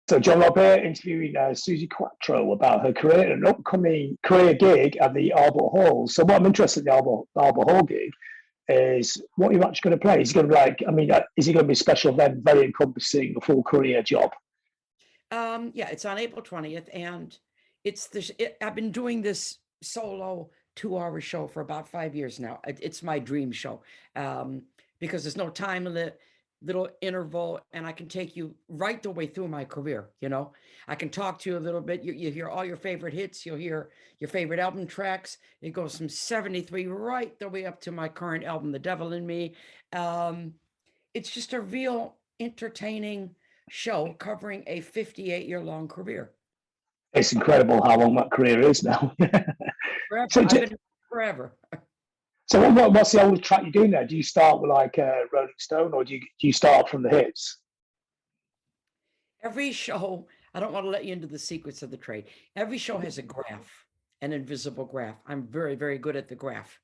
So John Robert interviewing Suzi Quatro about her career, an upcoming career gig at the Albert Hall. So what I'm interested in the Albert Hall gig is what you're actually going to play. Is it going to be like, I mean, is it going to be a special event, very encompassing, a full career job? Yeah, it's on April 20th, and I've been doing this solo 2-hour show for about 5 years now. It's my dream show, because there's no time limit, little interval, and I can take you right the way through my career. I can talk to you a little bit. You hear all your favorite hits. You'll hear your favorite album tracks. It goes from 73 right the way up to my current album, The Devil in Me. It's just a real entertaining show covering a 58-year-long career. It's incredible how long that career is now. Forever. I've been forever. So what's the oldest track you're doing there? Do you start with like Rolling Stone, or do you start from the hits? Every show, I don't want to let you into the secrets of the trade. Every show has a graph, an invisible graph. I'm very, very good at the graph.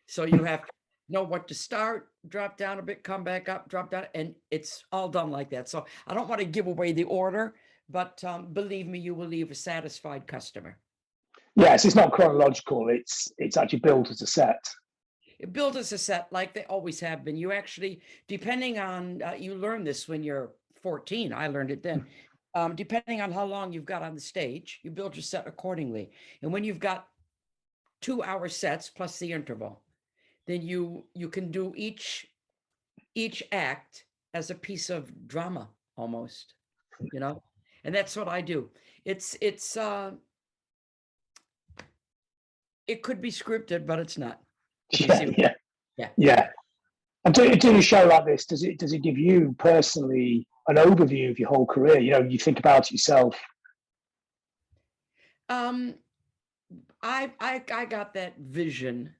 So you have to know what to start, drop down a bit, come back up, drop down, and it's all done like that. So I don't want to give away the order, but believe me, you will leave a satisfied customer. Yes, it's not chronological. It's actually built as a set. It built as a set like they always have been. You actually, depending on, you learn this when you're 14. I learned it then. Depending on how long you've got on the stage, you build your set accordingly. And when you've got 2-hour sets plus the interval, then you can do each act as a piece of drama almost, and that's what I do. It could be scripted, but it's not. Yeah. And doing a show like this, does it give you personally an overview of your whole career? You think about it yourself. I got that vision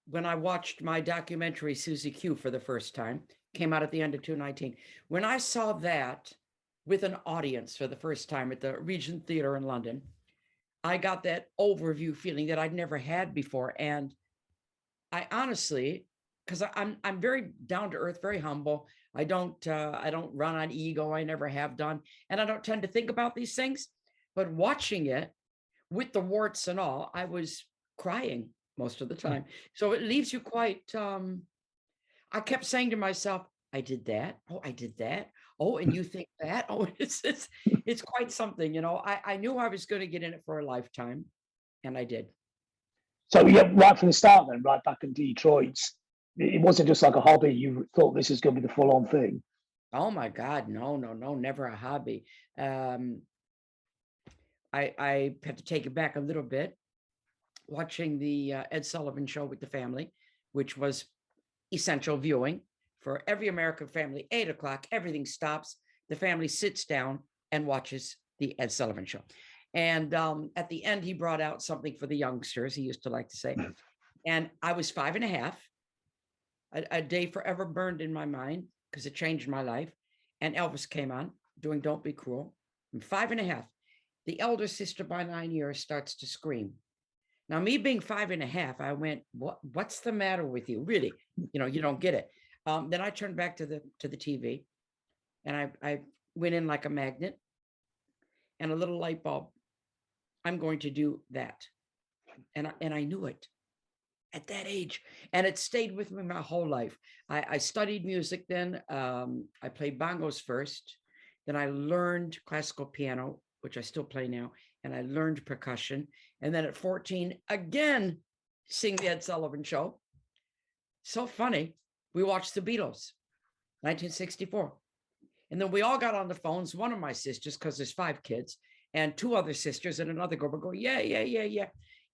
when I watched my documentary Suzi Q for the first time. Came out at the end of 2019. When I saw that with an audience for the first time at the Regent Theatre in London, I got that overview feeling that I'd never had before. And I honestly, because I'm very down to earth, very humble. I don't run on ego. I never have done, and I don't tend to think about these things. But watching it with the warts and all, I was crying most of the time. So it leaves you quite. I kept saying to myself, "I did that. Oh, I did that. Oh, and you think that? Oh, it's quite something, I knew I was going to get in it for a lifetime, and I did." So yeah, right from the start, then, right back in Detroit, it wasn't just like a hobby. You thought this is going to be the full-on thing. Oh my God, no, never a hobby. I have to take it back a little bit. Watching the Ed Sullivan Show with the family, which was essential viewing for every American family. 8:00, everything stops. The family sits down and watches the Ed Sullivan Show. And at the end, he brought out something for the youngsters, he used to like to say. And I was 5.5, a day forever burned in my mind because it changed my life. And Elvis came on doing Don't Be Cruel. I'm 5.5. The elder sister by 9 years starts to scream. Now, me being 5.5, I went, what's the matter with you? Really, you don't get it. Then I turned back to the TV, and I went in like a magnet and a little light bulb. I'm going to do that. And I knew it at that age. And it stayed with me my whole life. I studied music then. I played bongos first. Then I learned classical piano, which I still play now. And I learned percussion. And then at 14, again, sing the Ed Sullivan Show. So funny. We watched the Beatles, 1964. And then we all got on the phones. One of my sisters, because there's 5 kids, and 2 other sisters and another girl would go, yeah.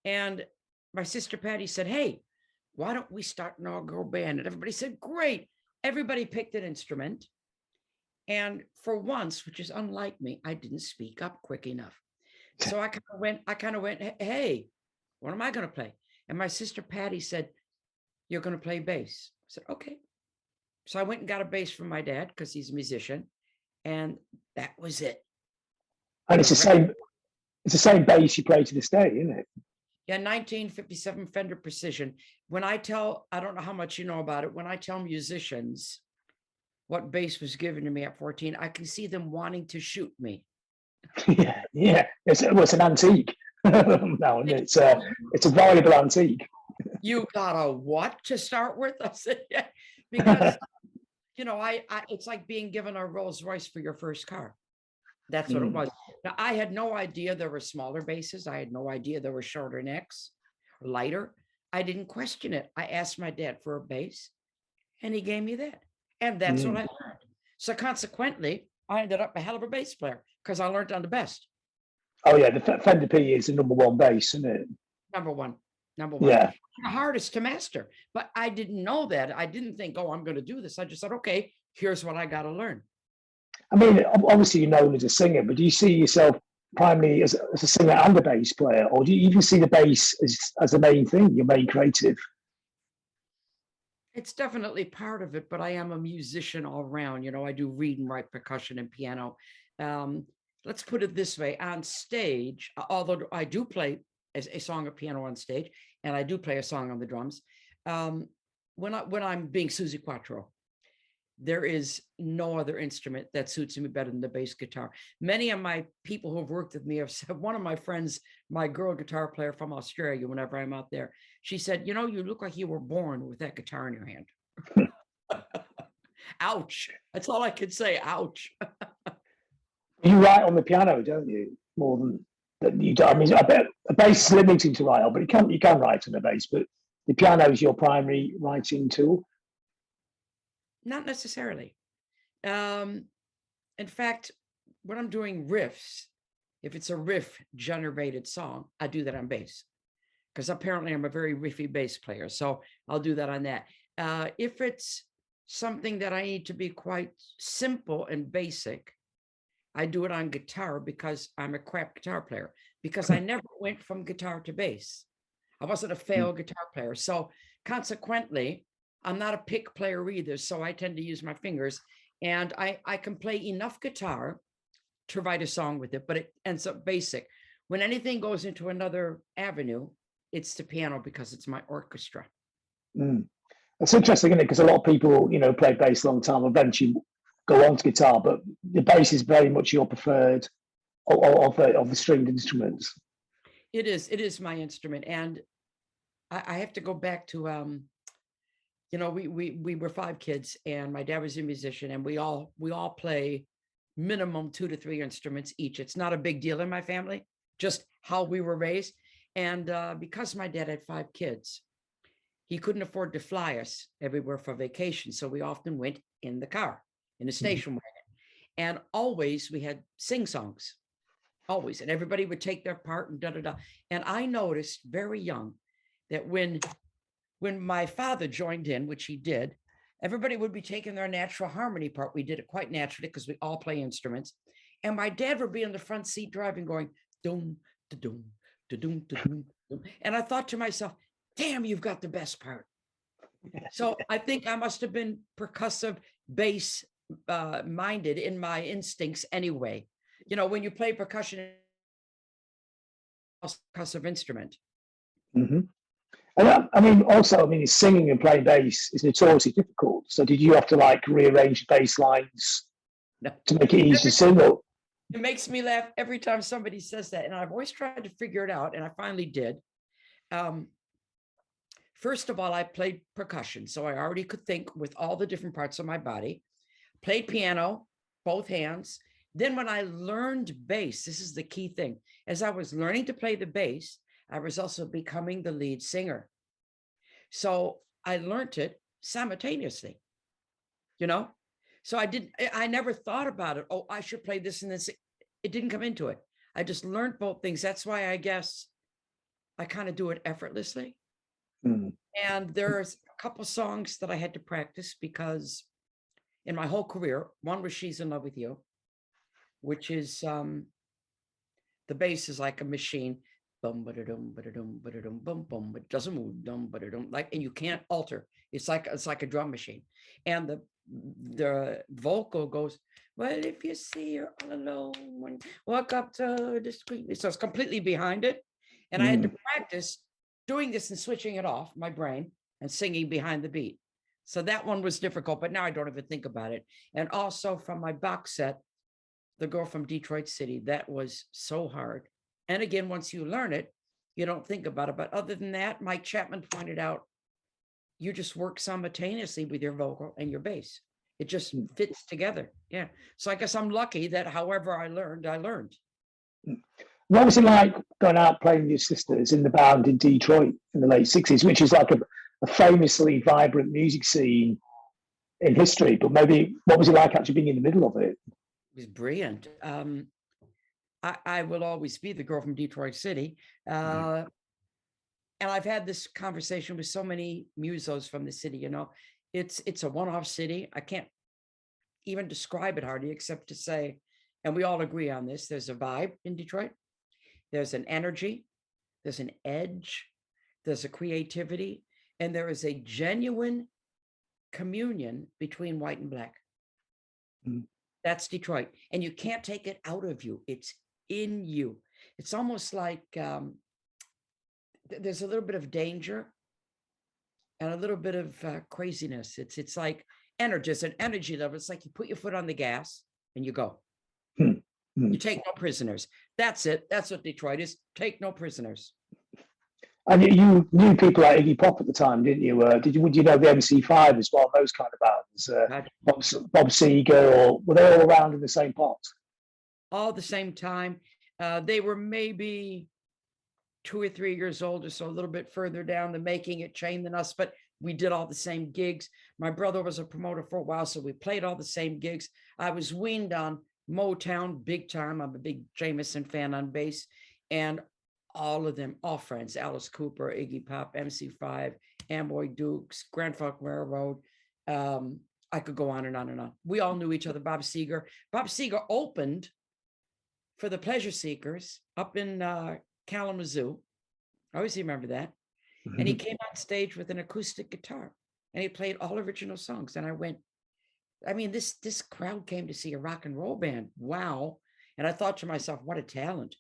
And my sister Patty said, "Hey, why don't we start an all-girl band?" And everybody said, "Great." Everybody picked an instrument. And for once, which is unlike me, I didn't speak up quick enough. So I kind of went, "Hey, what am I going to play?" And my sister Patty said, "You're going to play bass." I said, "Okay." So I went and got a bass from my dad because he's a musician. And that was it. And it's the same bass you play to this day, isn't it? Yeah, 1957 Fender Precision. I don't know how much you know about it. When I tell musicians what bass was given to me at 14, I can see them wanting to shoot me. Yeah, yeah. It's an antique. No, it's a valuable antique. You got a what to start with? I said, yeah, because you know, it's like being given a Rolls Royce for your first car. That's what it was. Now, I had no idea there were smaller basses. I had no idea there were shorter necks, lighter. I didn't question it. I asked my dad for a bass, and he gave me that. And that's what I learned. So consequently, I ended up a hell of a bass player because I learned on the best. Oh yeah, the Fender P is the #1 bass, isn't it? Number one. Yeah. The hardest to master. But I didn't know that. I didn't think, oh, I'm going to do this. I just said, okay, here's what I got to learn. I mean, obviously you're known as a singer, but do you see yourself primarily as a singer and a bass player, or do you even see the bass as the main thing, your main creative? It's definitely part of it, but I am a musician all around. You know, I do read and write percussion and piano. Let's put it this way: on stage, although I do play a song of piano on stage, and I do play a song on the drums. When I'm being Suzi Quatro, there is no other instrument that suits me better than the bass guitar. Many of my people who have worked with me have said, one of my friends, my girl guitar player from Australia, whenever I'm out there, she said, you know, you look like you were born with that guitar in your hand. Ouch. That's all I could say. Ouch. You write on the piano, don't you? More than that you do. I mean, I bet a bass is limiting to write on, but you can write on a bass, but the piano is your primary writing tool. Not necessarily. In fact, when I'm doing riffs, if it's a riff generated song, I do that on bass because apparently I'm a very riffy bass player. So I'll do that on that. If it's something that I need to be quite simple and basic, I do it on guitar because I'm a crap guitar player, because I never went from guitar to bass. I wasn't a failed guitar player. So consequently, I'm not a pick player either, so I tend to use my fingers, and I can play enough guitar to write a song with it, but it ends up basic. When anything goes into another avenue, it's the piano because it's my orchestra. That's interesting, isn't it? Because a lot of people, you know, play bass a long time, eventually go on to guitar, but the bass is very much your preferred of the stringed instruments. It is my instrument, and I have to go back to you know, we were 5 kids, and my dad was a musician, and we all play minimum 2 to 3 instruments each. It's not a big deal in my family, just how we were raised. And because my dad had 5 kids, he couldn't afford to fly us everywhere for vacation. So we often went in the car, in a station wagon. And always we had sing-songs, always. And everybody would take their part and da-da-da. And I noticed very young that when my father joined in, which he did, everybody would be taking their natural harmony part. We did it quite naturally because we all play instruments. And my dad would be in the front seat driving, going, doom, da-doom, da-doom, da-doom. And I thought to myself, damn, you've got the best part. So I think I must have been percussive, bass minded in my instincts anyway. You know, when you play percussion, percussive instrument. And I mean, also, I mean, singing and playing bass is notoriously difficult. So did you have to like rearrange bass lines to make it easy to sing? Or? It makes me laugh every time somebody says that. And I've always tried to figure it out, and I finally did. First of all, I played percussion, so I already could think with all the different parts of my body. Played piano, both hands. Then when I learned bass, this is the key thing. As I was learning to play the bass, I was also becoming the lead singer. So I learned it simultaneously, you know? So I never thought about it. Oh, I should play this and this. It didn't come into it. I just learned both things. That's why I guess I kind of do it effortlessly. And there's a couple songs that I had to practice because in my whole career, one was She's in Love with You, which is the bass is like a machine. Bum ba-da-dum, ba-da-dum, ba-da-dum, bum bum, but it doesn't move, dum ba-da-dum, like, and you can't alter. It's like a drum machine. And the vocal goes, well, if you see her all alone, walk up to her discreetly. So it's completely behind it. And I had to practice doing this and switching it off, my brain, and singing behind the beat. So that one was difficult, but now I don't even think about it. And also from my box set, The Girl from Detroit City, that was so hard. And again, once you learn it, you don't think about it. But other than that, Mike Chapman pointed out, you just work simultaneously with your vocal and your bass. It just fits together. Yeah. So I guess I'm lucky that however I learned, I learned. What was it like going out playing with your sisters in the band in Detroit in the late 60s, which is like a famously vibrant music scene in history? But maybe what was it like actually being in the middle of it? It was brilliant. I will always be the girl from Detroit City. And I've had this conversation with so many musos from the city, you know, it's a one-off city. I can't even describe it hardly except to say, and we all agree on this, there's a vibe in Detroit. There's an energy, there's an edge, there's a creativity, and there is a genuine communion between white and black. That's Detroit. And you can't take it out of you. It's in you. It's almost like there's a little bit of danger and a little bit of craziness. It's like energy, it's an energy level. It's like you put your foot on the gas and you go. You take no prisoners. That's it. That's what Detroit is. Take no prisoners. And you knew people like Iggy Pop at the time, didn't you? Would you know the MC5 as well? Those kind of bands, Bob Seger, or were they all around in the same pot? All the same time. They were maybe 2 or 3 years older, so a little bit further down the making it chain than us, but we did all the same gigs. My brother was a promoter for a while, so we played all the same gigs. I was weaned on Motown big time. I'm a big Jameson fan on bass, and all of them, all friends, Alice Cooper, Iggy Pop, MC5, Amboy Dukes, Grand Funk Railroad. I could go on and on and on. We all knew each other. Bob Seger. Bob Seger opened for the Pleasure Seekers up in Kalamazoo. I always remember that. And he came on stage with an acoustic guitar and he played all original songs. And I went, I mean, this crowd came to see a rock and roll band. Wow. And I thought to myself, what a talent.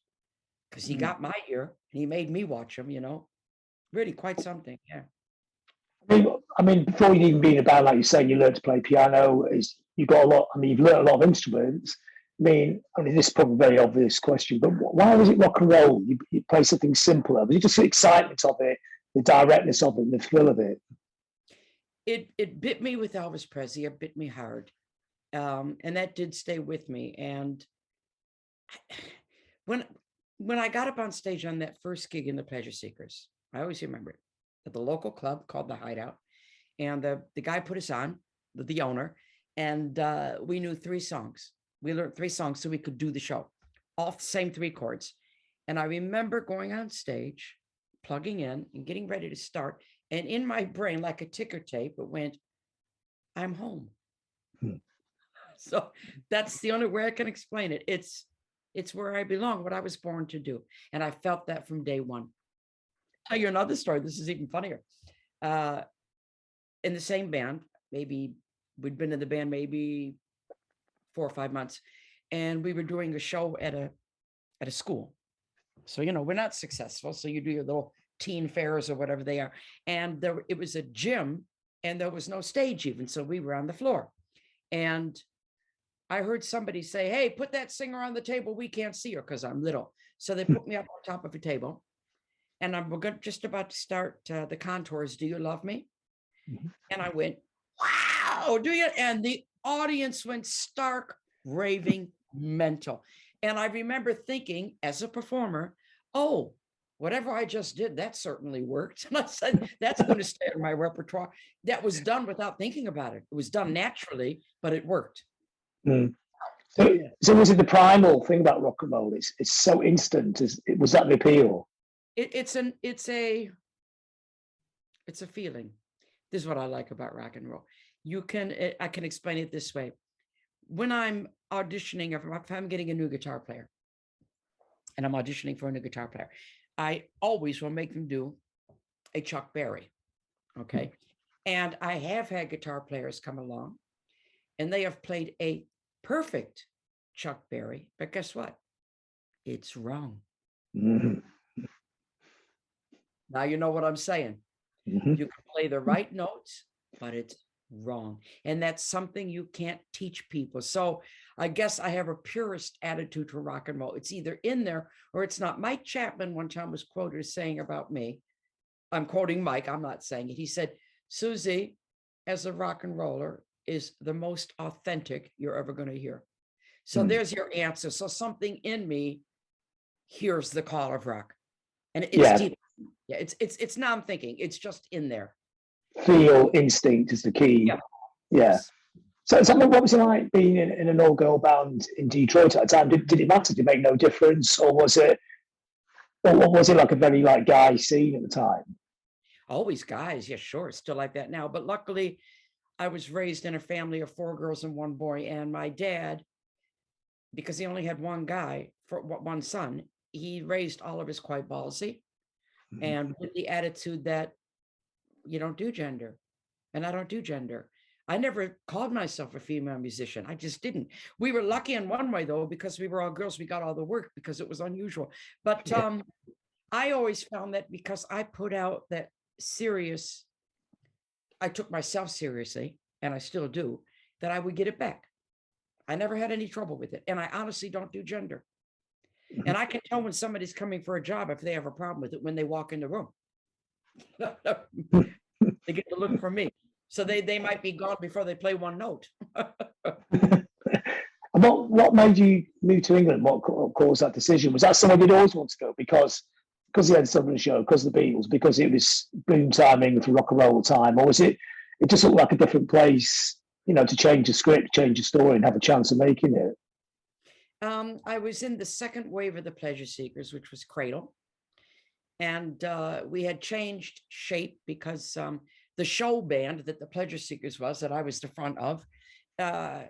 Because he got my ear and he made me watch him, you know. Really quite something. Yeah. I mean, before you'd even been a band, like you're saying, you learned to play piano. You've got a lot, I mean, you've learned a lot of instruments. I mean, this is probably a very obvious question, but why was it rock and roll? You play something simpler. Was it just the excitement of it, the directness of it, the thrill of it? It bit me with Elvis Presley. It bit me hard. And that did stay with me. And when I got up on stage on that first gig in the Pleasure Seekers, I always remember it, at the local club called the Hideout. And the guy put us on, the owner, and we knew 3 songs. We learned 3 songs so we could do the show, all the same 3 chords. And I remember going on stage, plugging in and getting ready to start. And in my brain, like a ticker tape, it went, I'm home. So that's the only way I can explain it. It's where I belong, what I was born to do. And I felt that from day one. I'll tell you another story. This is even funnier. In the same band, maybe we'd been in the band maybe 4 or 5 months, and we were doing a show at a school. So, you know, we're not successful. So you do your little teen fairs or whatever they are. And it was a gym and there was no stage even. So we were on the floor. And I heard somebody say, hey, put that singer on the table. We can't see her because I'm little. So they put me up on top of a table. And we're just about to start the Contours, Do You Love Me? And I went, wow, do you? And the audience went stark, raving, mental. And I remember thinking as a performer, oh, whatever I just did, that certainly worked. And I said, that's going to stay in my repertoire. That was done without thinking about it. It was done naturally, but it worked. So was it the primal thing about rock and roll? It's so instant. Was that the appeal? It's a feeling. This is what I like about rock and roll. I can explain it this way. When I'm auditioning, if I'm getting a new guitar player and I'm auditioning for a new guitar player, I always will make them do a Chuck Berry. Okay. And I have had guitar players come along and they have played a perfect Chuck Berry, but guess what? It's wrong. Now you know what I'm saying. You can play the right notes, but it's wrong. And that's something you can't teach people. So I guess I have a purist attitude to rock and roll. It's either in there or it's not. Mike Chapman one time was quoted as saying about me, I'm quoting Mike, I'm not saying it. He said, Suzi, as a rock and roller, is the most authentic you're ever going to hear. So there's your answer. So something in me hears the call of rock. And it's deep. Yeah, it's now I'm thinking, it's just in there. Feel instinct is the key. Yeah. Yeah. So what was it like being in an all-girl band in Detroit at the time? Did it matter? Did it make no difference? Or was it like a very like guy scene at the time? Always guys, yeah, sure. Still like that now. But luckily, I was raised in a family of 4 girls and 1 boy. And my dad, because he only had one guy, for one son, he raised all of us quite ballsy and with the attitude that you don't do gender. And I don't do gender. I never called myself a female musician. I just didn't. We were lucky in one way, though, because we were all girls. We got all the work because it was unusual. But I always found that because I put out that serious, I took myself seriously, and I still do, that I would get it back. I never had any trouble with it. And I honestly don't do gender. And I can tell when somebody's coming for a job if they have a problem with it when they walk in the room. They get to look for me. So they might be gone before they play one note. What made you move to England? What caused that decision? Was that somewhere you'd always want to go because the Ed Sullivan Show, because of the Beatles, because it was boom timing for rock and roll time, or was it just looked like a different place, to change the script, change the story, and have a chance of making it? I was in the second wave of the Pleasure Seekers, which was Cradle, and we had changed shape because the show band that the Pleasure Seekers was, that I was the front of,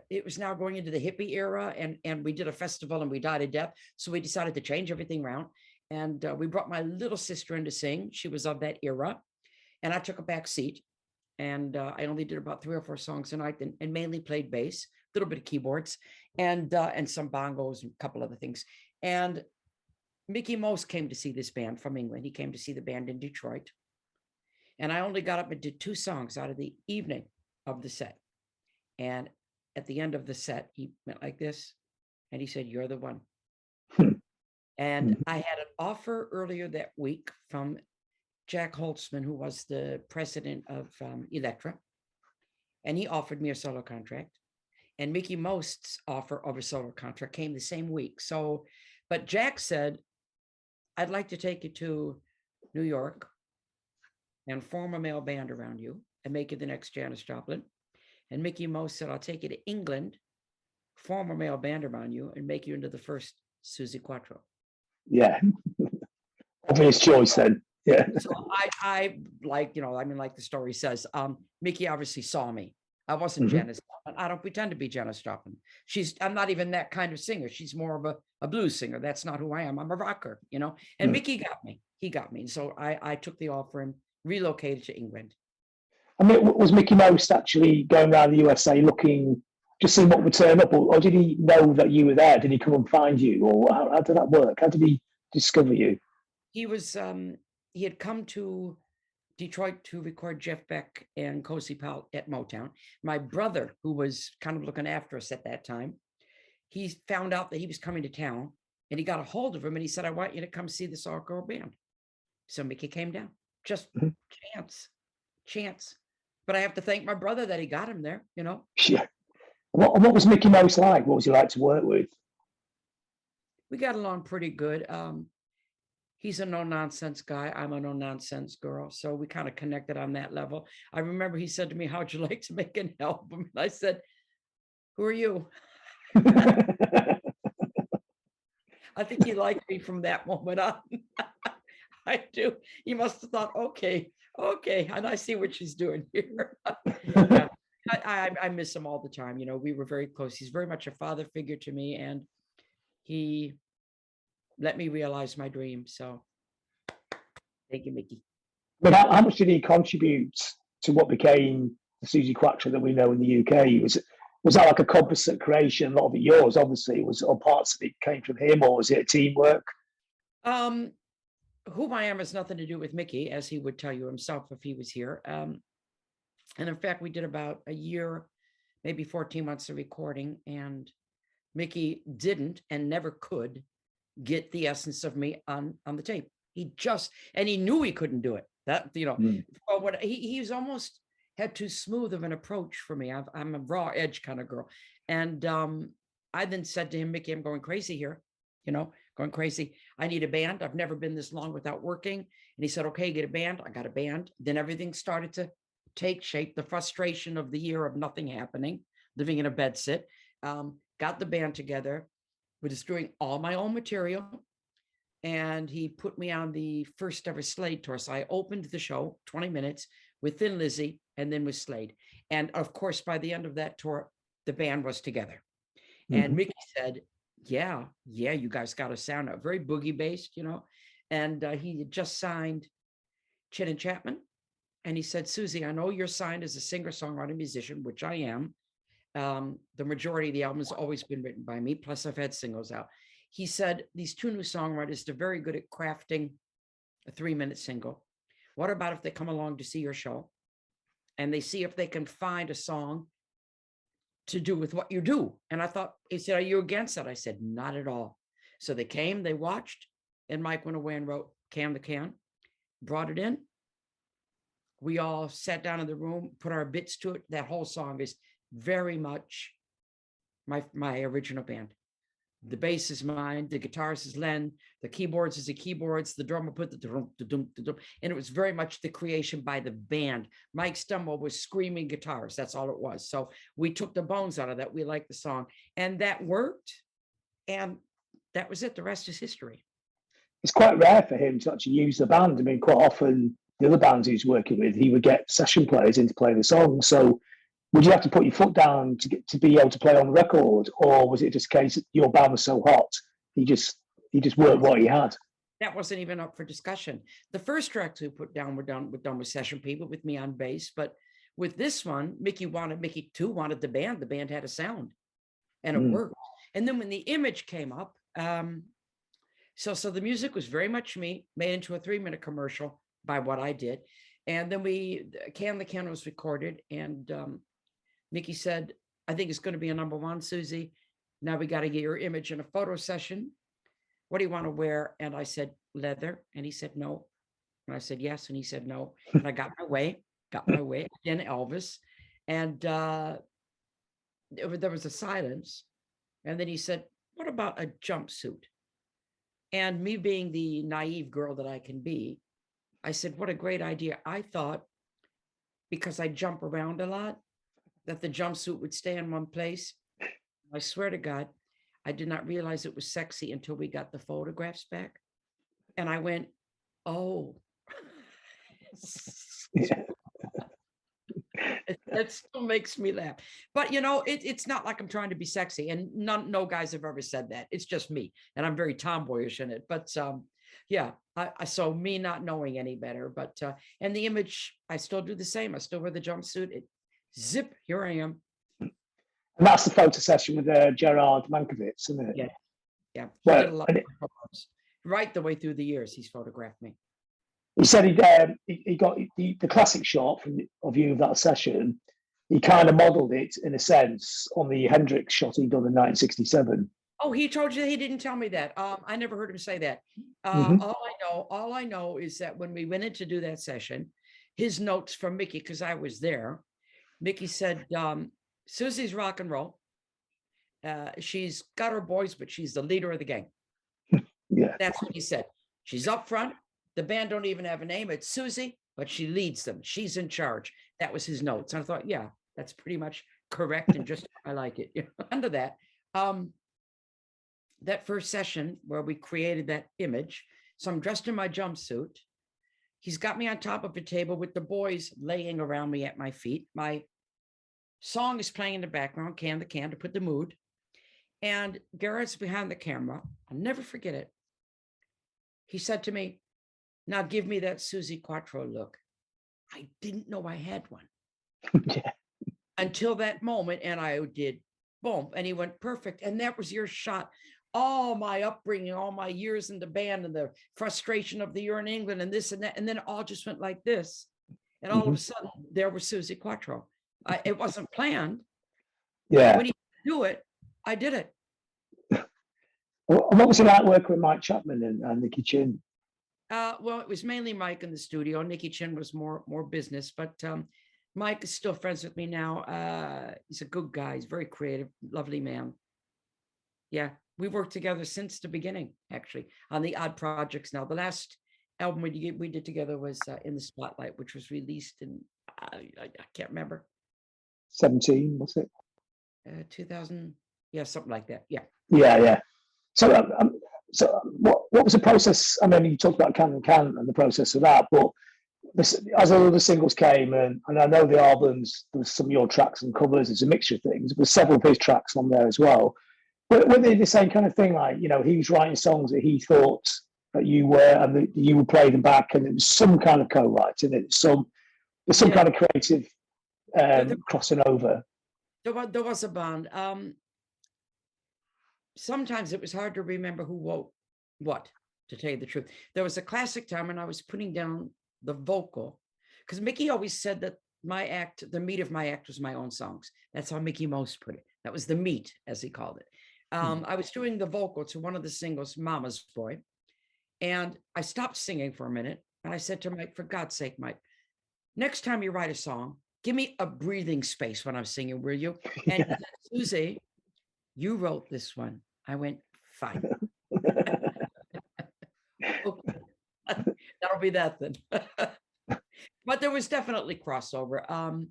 it was now going into the hippie era, and we did a festival and we died a death. So we decided to change everything around. And we brought my little sister in to sing. She was of that era. And I took a back seat. And I only did about 3 or 4 songs a night and mainly played bass, a little bit of keyboards and some bongos and a couple other things. And Mickey Most came to see this band from England. He came to see the band in Detroit. And I only got up and did 2 songs out of the evening of the set. And at the end of the set, he went like this, and he said, "You're the one." And I had an offer earlier that week from Jack Holtzman, who was the president of Elektra. And he offered me a solo contract. And Mickey Most's offer of a solo contract came the same week. So, but Jack said, "I'd like to take you to New York and form a male band around you and make you the next Janis Joplin." And Mickey Most said, "I'll take you to England, form a male band around you, and make you into the first Suzi Quatro." Yeah. Obvious choice then. Yeah. So I like, like the story says, Mickey obviously saw me. I wasn't Janis Joplin. I don't pretend to be Janis Joplin. I'm not even that kind of singer. She's more of a blues singer. That's not who I am. I'm a rocker, and Mickey got me. He got me. And so I took the offer and relocated to England. I mean, was Mickey Most actually going around the USA looking, just seeing what would turn up, or did he know that you were there? Did he come and find you, or how did that work? How did he discover you? He was, he had come to Detroit to record Jeff Beck and Cozy Powell at Motown. My brother, who was kind of looking after us at that time, he found out that he was coming to town, and he got a hold of him, and he said, "I want you to come see this all-girl band." So Mickey came down. Just chance. But I have to thank my brother that he got him there, Yeah. What was Mickey Most like? What was he like to work with? We got along pretty good. He's a no-nonsense guy. I'm a no-nonsense girl. So we kind of connected on that level. I remember he said to me, "How'd you like to make an album?" And I said, "Who are you?" I think he liked me from that moment on. I do. He must have thought, okay, and I see what she's doing here. Yeah. I miss him all the time. We were very close. He's very much a father figure to me, and he let me realize my dream. So thank you, Mickey. But how much did he contribute to what became the Suzi Quatro that we know in the UK? Was that like a composite creation? A lot of it yours, obviously. Or parts of it came from him, or was it a teamwork? Who I am has nothing to do with Mickey, as he would tell you himself if he was here. And in fact, we did about a year, maybe 14 months of recording, and Mickey didn't and never could get the essence of me on the tape. And he knew he couldn't do it. That, well, what he's almost had too smooth of an approach for me. I'm a raw edge kind of girl. And I then said to him, Mickey, I'm going crazy here, going crazy. I need a band. I've never been this long without working. And he said, okay, get a band. I got a band. Then everything started to take shape. The frustration of the year of nothing happening, living in a bedsit, got the band together, was doing all my own material. And he put me on the first ever Slade tour. So I opened the show 20 minutes with Thin Lizzy and then with Slade. And of course, by the end of that tour, the band was together. And Mickey said, yeah, you guys got a sound out, very boogie based, And he had just signed Chin and Chapman. And he said, Suzi, I know you're signed as a singer-songwriter musician, which I am. The majority of the album has always been written by me. Plus I've had singles out. He said, these two new songwriters, they're very good at crafting a 3-minute single. What about if they come along to see your show and they see if they can find a song to do with what you do? And I thought, he said, are you against that? I said, not at all. So they came, they watched, and Mike went away and wrote Can the Can, brought it in. We all sat down in the room, put our bits to it. That whole song is very much my original band. The bass is mine, the guitarist is Len, the keyboards is the keyboards, the drummer put the dum, and it was very much the creation by the band. Mike Stumble was screaming guitars. That's all it was. So we took the bones out of that. We liked the song, and that worked. And that was it. The rest is history. It's quite rare for him to actually use the band. I mean, quite often the other bands he's working with, he would get session players in to play the song. So would you have to put your foot down to be able to play on the record, or was it just a case that your band was so hot he just worked what he had? That wasn't even up for discussion. The first tracks we put down were done with session people, with me on bass. But with this one, Mickey too wanted the band. The band had a sound, and it worked. And then when the image came up, so the music was very much me, made into a 3-minute commercial by what I did. And then Can the Can was recorded, and Mickey said, I think it's going to be a #1, Suzi. Now we got to get your image in a photo session. What do you want to wear? And I said, leather. And he said, no. And I said, yes. And he said, no. And I got my way. Again, Elvis. And there was a silence. And then he said, what about a jumpsuit? And me being the naive girl that I can be, I said, what a great idea. I thought, because I jump around a lot, that the jumpsuit would stay in one place. I swear to God, I did not realize it was sexy until we got the photographs back. And I went, oh. It still makes me laugh. But, it's not like I'm trying to be sexy. And no guys have ever said that. It's just me. And I'm very tomboyish in it. But yeah, so me not knowing any better. But, and the image, I still do the same. I still wear the jumpsuit. Zip, here I am. And that's the photo session with Gerard Mankiewicz, isn't it? Yeah. He did a lot of photos. Right the way through the years, he's photographed me. He said he got the classic shot of you of that session. He kind of modelled it, in a sense, on the Hendrix shot he'd done in 1967. Oh, he told you? He didn't tell me that. I never heard him say that. All I know is that when we went in to do that session, his notes from Mickey, because I was there, Mickey said, Suzi's rock and roll. She's got her boys, but she's the leader of the gang. Yeah. That's what he said. She's up front. The band don't even have a name. It's Suzi, but she leads them. She's in charge. That was his notes. And I thought, yeah, that's pretty much correct. And just, I like it. Under that, that first session where we created that image. So I'm dressed in my jumpsuit. He's got me on top of a table with the boys laying around me at my feet. My song is playing in the background, Can the Can, to put the mood. And Garrett's behind the camera. I'll never forget it. He said to me, now give me that Suzi Quatro look. I didn't know I had one. Yeah. Until that moment, and I did, boom, and he went, perfect. And that was your shot. All my upbringing, all my years in the band, and the frustration of the year in England, and this and that, and then it all just went like this. And all of a sudden, there was Suzi Quatro. It wasn't planned. Yeah. When he do it, I did it. Well, what was it like working with Mike Chapman and Nicky Chin? Well, it was mainly Mike in the studio. Nicky Chin was more business, but Mike is still friends with me now. He's a good guy. He's very creative, lovely man. Yeah, we've worked together since the beginning, actually, on the odd projects. Now, the last album we did together was In the Spotlight, which was released in I can't remember. 17, was it? 2000, yeah, something like that. Yeah. Yeah. So, what was the process? I mean, you talked about Can and the process of that, but as all the singles came, and I know the albums, there was some of your tracks and covers, it's a mixture of things. There's several of his tracks on there as well. But were they the same kind of thing? Like, you know, he was writing songs that he thought that you were, and that you would play them back, and it was some kind of co-writing, there's some kind of creative crossing over. There was a bond. Sometimes it was hard to remember who wrote what, to tell you the truth. There was a classic time when I was putting down the vocal, because Mickey always said that my act, the meat of my act was my own songs. That's how Mickey Most put it. That was the meat, as he called it. I was doing the vocal to one of the singles, Mama's Boy, and I stopped singing for a minute, and I said to Mike, for God's sake, Mike, next time you write a song, give me a breathing space when I'm singing, will you? And he said, Suzi, you wrote this one. I went, fine. Okay. That'll be that then. But there was definitely crossover.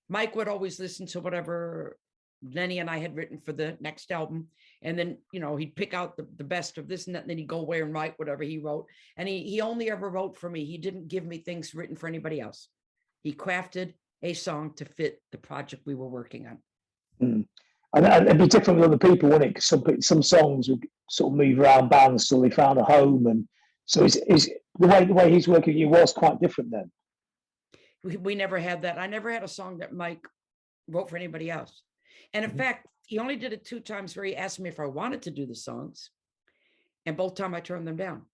Mike would always listen to whatever Lenny and I had written for the next album. And then, you know, he'd pick out the best of this and that, and then he'd go away and write whatever he wrote. And he only ever wrote for me. He didn't give me things written for anybody else. He crafted a song to fit the project we were working on. And it'd be different with other people, wouldn't it? Because some songs would sort of move around bands till they found a home. And so is the way he's working with you was quite different then. We never had that. I never had a song that Mike wrote for anybody else. And in fact, he only did it 2 times where he asked me if I wanted to do the songs. And both times I turned them down.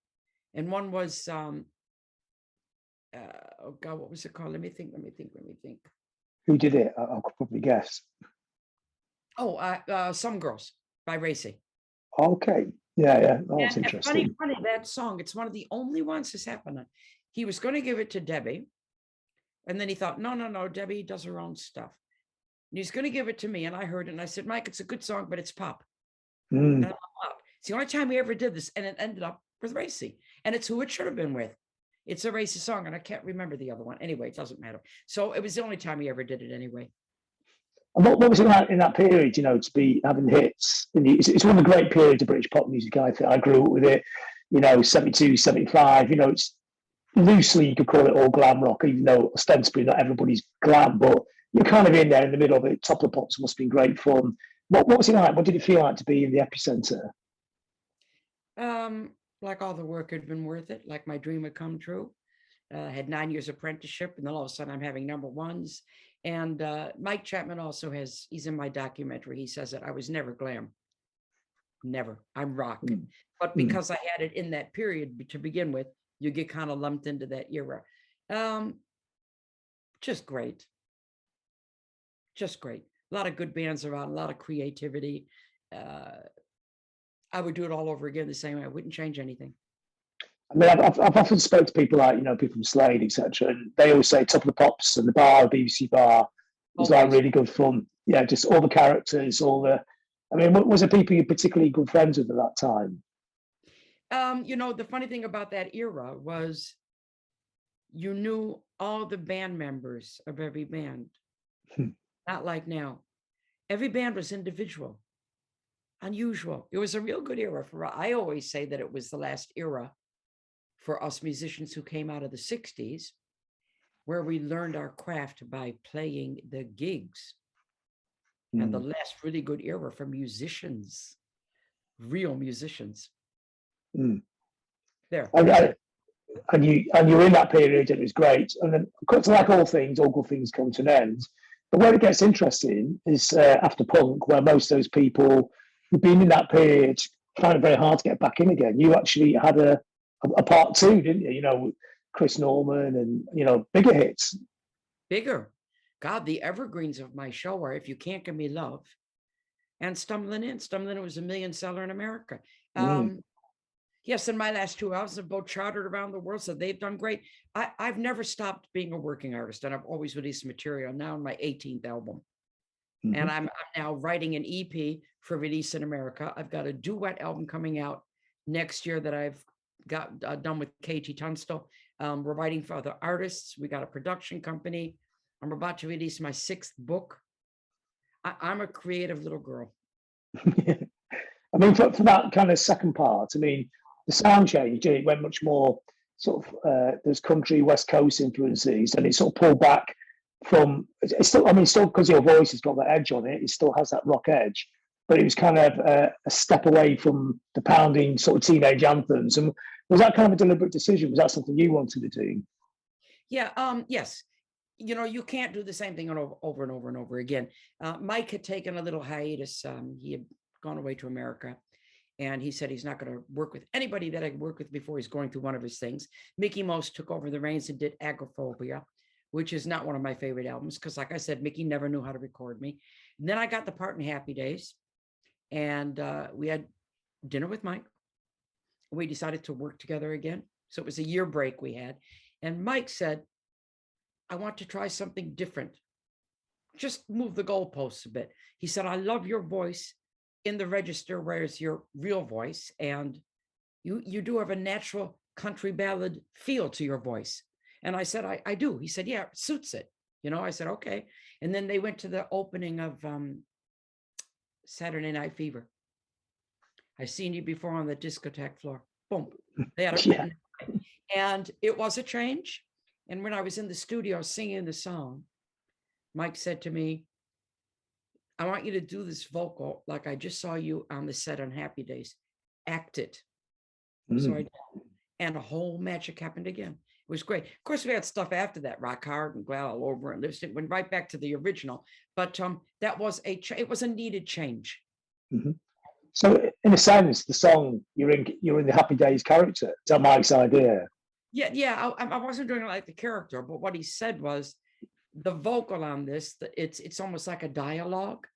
And one was, oh God, what was it called? Let me think. Who did it? I could probably guess. Oh, Some Girls by Racy. Okay. Yeah. Oh, that's interesting. Funny, that song. It's one of the only ones that's happened. He was going to give it to Debbie. And then he thought, no, Debbie does her own stuff. And he's going to give it to me. And I heard it and I said, Mike, it's a good song, but it's pop. And I love pop. It's the only time we ever did this. And it ended up with Racy. And it's who it should have been with. It's a Racy song. And I can't remember the other one. Anyway, it doesn't matter. So it was the only time he ever did it anyway. And what was it like in that period, you know, to be having hits? And it's one of the great periods of British pop music, I think. I grew up with it, you know, 72, 75, you know, it's loosely, you could call it all glam rock, even though ostensibly not everybody's glam, but you're kind of in there in the middle of it. Top of the Pops must have been great fun. What was it like? What did it feel like to be in the epicenter? Like all the work had been worth it, like my dream had come true. I had 9 years apprenticeship, and then all of a sudden I'm having number ones. And Mike Chapman also he's in my documentary. He says that I was never glam. Never. I'm rock. But because I had it in that period to begin with, you get kind of lumped into that era. Just great. Just great. A lot of good bands around, a lot of creativity. I would do it all over again the same way. I wouldn't change anything. I mean, I've often spoke to people like, you know, people from Slade, etc., and they always say Top of the Pops and the bar, the BBC bar, was like really good fun. Yeah, just all the characters, I mean, was there people you're particularly good friends with at that time? You know, the funny thing about that era was you knew all the band members of every band. Not like now. Every band was individual. Unusual. It was a real good era I always say that it was the last era for us musicians who came out of the 60s, where we learned our craft by playing the gigs. And the last really good era for musicians, real musicians. There. And you were in that period, and it was great. And then, of course, like all things, all good things come to an end. But where it gets interesting is after punk, where most of those people who've been in that period find it very hard to get back in again. You actually had a part 2, didn't you? You know, Chris Norman and, you know, bigger hits. Bigger. God, the evergreens of my show are If You Can't Give Me Love and Stumbling In. Stumbling In was a million seller in America. Yes, and my last two albums have both charted around the world, so they've done great. I've never stopped being a working artist, and I've always released material. Now in my 18th album. And I'm now writing an EP for release in America. I've got a duet album coming out next year that I've got done with KT Tunstall. We're writing for other artists. We got a production company. I'm about to release my 6th book. I'm a creative little girl. I mean, for that kind of second part, I mean, the sound change, it went much more sort of, there's country, West Coast influences, and it sort of pulled back from, it's still, I mean, still because your voice has got that edge on it, it still has that rock edge, but it was kind of a step away from the pounding sort of teenage anthems. And was that kind of a deliberate decision? Was that something you wanted to do? Yeah, yes. You know, you can't do the same thing over and over and over again. Mike had taken a little hiatus. He had gone away to America, and he said he's not going to work with anybody that I worked with before. He's going through one of his things. Mickey Most took over the reins and did Agoraphobia, which is not one of my favorite albums because, like I said, Mickey never knew how to record me. And then I got the part in Happy Days, and we had dinner with Mike. We decided to work together again. So it was a year break we had. And Mike said, I want to try something different. Just move the goalposts a bit. He said, I love your voice in the register where it's your real voice. And you do have a natural country ballad feel to your voice. And I said, I do. He said, yeah, it suits it. You know, I said, okay. And then they went to the opening of Saturday Night Fever. I've seen you before on the discotheque floor. Boom. They had it written. And it was a change. And when I was in the studio singing the song, Mike said to me, I want you to do this vocal like I just saw you on the set on Happy Days. Act it. So I did. And a whole magic happened again. It was great. Of course, we had stuff after that, Rock Hard and Glad All Over and Lipstick, went right back to the original. But that was it was a needed change. So in a sense, the song, you're in the Happy Days character. Is that Mike's idea? Yeah. I wasn't doing it like the character, but what he said was the vocal on this, it's almost like a dialogue.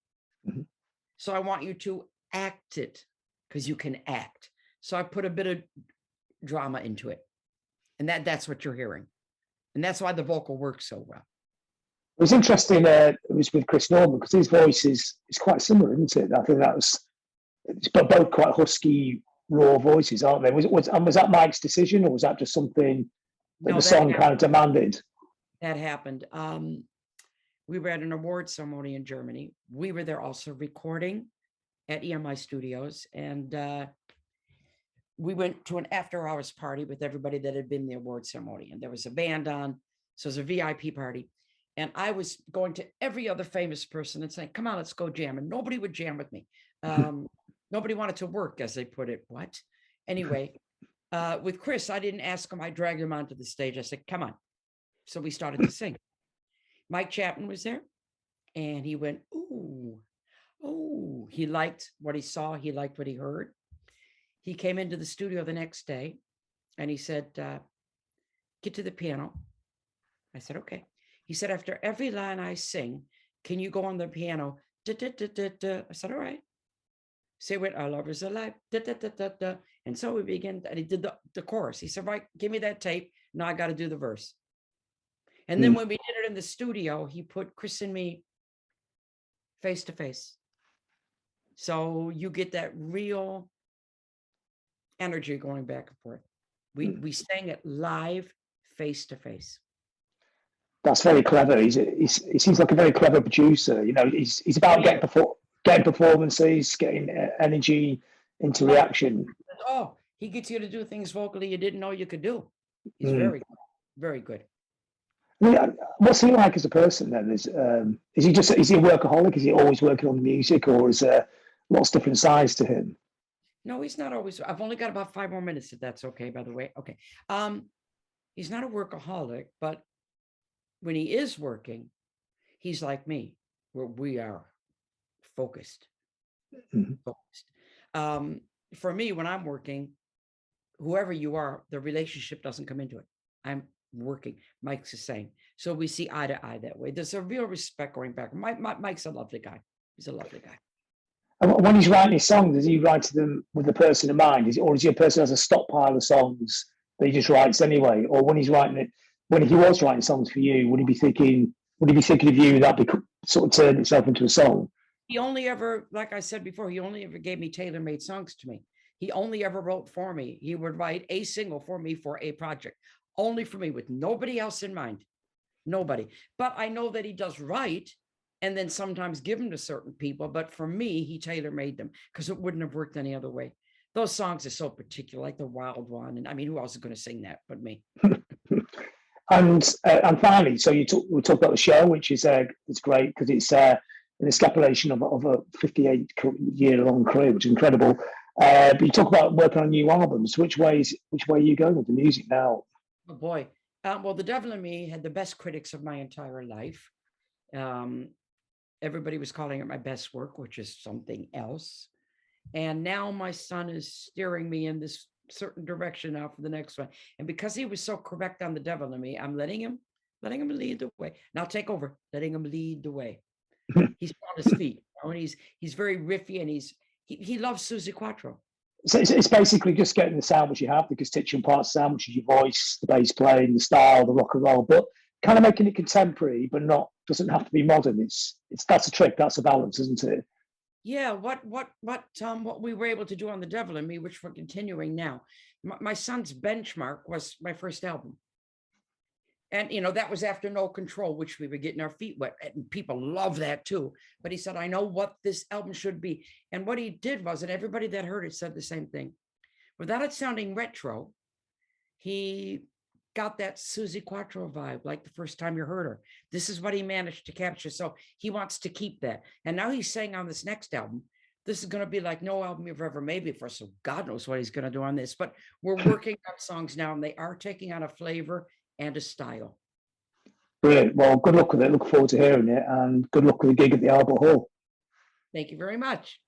So I want you to act it because you can act. So I put a bit of drama into it. And that's what you're hearing. And that's why the vocal works so well. It was interesting, it was with Chris Norman, because his voice is quite similar, isn't it? I think it's both quite husky, raw voices, aren't they? Was that Mike's decision, or was that just something that the song kind of demanded? That happened. We were at an award ceremony in Germany. We were there also recording at EMI Studios, and we went to an after-hours party with everybody that had been in the award ceremony, and there was a band on, so it was a VIP party. And I was going to every other famous person and saying, come on, let's go jam. And nobody would jam with me. Nobody wanted to work, as they put it. What? Anyway, with Chris, I didn't ask him. I dragged him onto the stage. I said, come on. So we started to sing. Mike Chapman was there, and he went, ooh, oh. He liked what he saw. He liked what he heard. He came into the studio the next day, and he said, get to the piano. I said, okay. He said, after every line I sing, can you go on the piano? Da, da, da, da, da. I said, all right. Say what our love is alive. Da, da, da, da, da. And so we began, and he did the chorus. He said, right, give me that tape. Now I got to do the verse. And then when we did it in the studio, he put Chris and me face to face. So you get that real energy going back and forth. We sang it live, face to face. That's very clever. He seems like a very clever producer. You know, he's about getting performances, getting energy into reaction. Oh, he gets you to do things vocally you didn't know you could do. He's very, very good. I mean, what's he like as a person then? Is he a workaholic? Is he always working on the music, or is there lots of different sides to him? No, he's not always. I've only got about 5 more minutes, if that's okay, by the way. Okay. He's not a workaholic, but when he is working, he's like me, where we are focused. For me, when I'm working, whoever you are, the relationship doesn't come into it. I'm working. Mike's the same. So we see eye to eye that way. There's a real respect going back. Mike's a lovely guy. He's a lovely guy. And when he's writing his songs, does he write them with the person in mind? Or is he a person who has a stockpile of songs that he just writes anyway? Or when he's writing it, when he was writing songs for you, would he be thinking of you that sort of turned itself into a song? He only ever, like I said before, he only ever gave me tailor-made songs to me. He only ever wrote for me. He would write a single for me for a project, only for me, with nobody else in mind. Nobody. But I know that he does write and then sometimes give them to certain people. But for me, he tailor-made them because it wouldn't have worked any other way. Those songs are so particular, like the Wild One. And I mean, who else is going to sing that but me? And finally, so we talked about the show, which is it's great because it's an extrapolation of a 58-year-long career, which is incredible. But you talk about working on new albums. Which way are you going with the music now? Oh boy. Well, The Devil in Me had the best critics of my entire life. Everybody was calling it my best work, which is something else. And now my son is steering me in this certain direction now for the next one. And because he was so correct on The Devil in Me, I'm letting him lead the way. Now take over, letting him lead the way. He's on his feet, and he's very riffy, and he loves Suzi Quatro. So it's basically just getting the sound which you have, the constituent parts sound, which is your voice, the bass playing, the style, the rock and roll, but kind of making it contemporary, but doesn't have to be modern. That's a trick, that's a balance, isn't it? Yeah, what we were able to do on The Devil in Me, which we're continuing now. My son's benchmark was my first album. And, that was after No Control, which we were getting our feet wet. And people love that too. But he said, I know what this album should be. And what he did was, and everybody that heard it said the same thing. Without it sounding retro, he got that Suzi Quatro vibe, like the first time you heard her. This is what he managed to capture. So he wants to keep that. And now he's saying on this next album, this is going to be like no album you've ever made before. So God knows what he's going to do on this. But we're working on songs now, and they are taking on a flavor and a style. Brilliant. Well, good luck with it. Look forward to hearing it, and good luck with the gig at the Albert Hall. Thank you very much.